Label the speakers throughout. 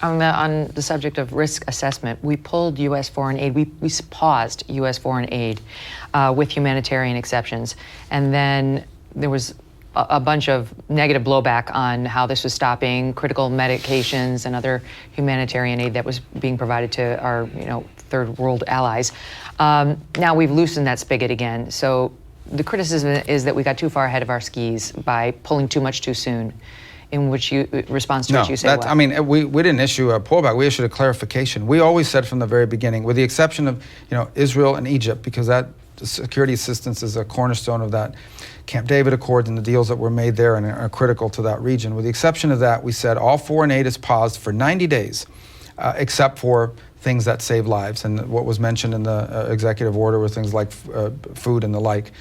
Speaker 1: On the subject of risk assessment, we pulled U.S. foreign aid. We paused U.S. foreign aid with humanitarian exceptions. And then there was a bunch of negative blowback on how this was stopping critical medications and other humanitarian aid that was being provided to our, third world allies. Now we've loosened that spigot again. So the criticism is that we got too far ahead of our skis by pulling too much too soon. In which response to which you say what?
Speaker 2: I mean, we didn't issue a pullback. We issued a clarification. We always said from the very beginning, with the exception of Israel and Egypt, because that security assistance is a cornerstone of that Camp David Accord and the deals that were made there and are critical to that region. With the exception of that, we said all foreign aid is paused for 90 days, except for things that save lives. And what was mentioned in the executive order were things like food and the like.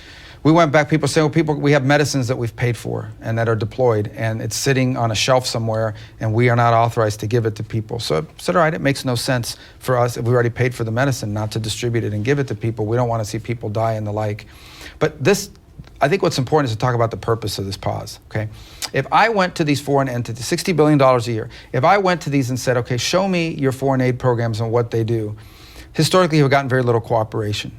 Speaker 2: We went back, people say, we have medicines that we've paid for and that are deployed, and it's sitting on a shelf somewhere, and we are not authorized to give it to people. So I said, all right, it makes no sense for us, if we already paid for the medicine, not to distribute it and give it to people. We don't want to see people die and the like. But this, I think what's important is to talk about the purpose of this pause, okay? If I went to these foreign entities, $60 billion a year, if I went to these and said, okay, show me your foreign aid programs and what they do, historically we've gotten very little cooperation.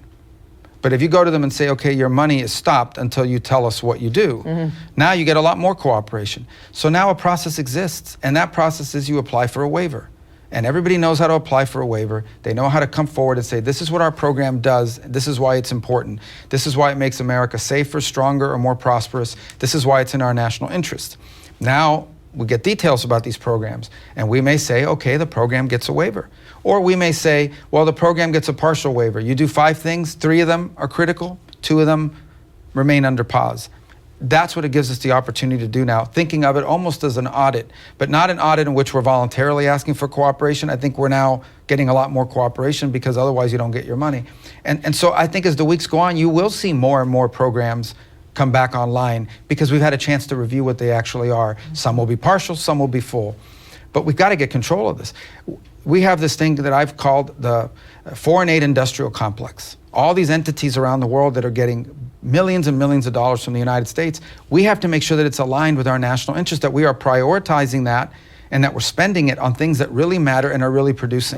Speaker 2: But if you go to them and say, okay, your money is stopped until you tell us what you do, now you get a lot more cooperation. So now a process exists, and that process is you apply for a waiver. And everybody knows how to apply for a waiver. They know how to come forward and say, this is what our program does. This is why it's important. This is why it makes America safer, stronger, or more prosperous. This is why it's in our national interest. Now, we get details about these programs, and we may say, okay, the program gets a waiver. Or we may say, well, the program gets a partial waiver. You do 5 things, 3 of them are critical, 2 of them remain under pause. That's what it gives us the opportunity to do now, thinking of it almost as an audit, but not an audit in which we're voluntarily asking for cooperation. I think we're now getting a lot more cooperation because otherwise you don't get your money. And so I think as the weeks go on, you will see more and more programs come back online because we've had a chance to review what they actually are. Some will be partial, some will be full. But we've got to get control of this. We have this thing that I've called the foreign aid industrial complex. All these entities around the world that are getting millions and millions of dollars from the United States, we have to make sure that it's aligned with our national interest, that we are prioritizing that and that we're spending it on things that really matter and are really producing.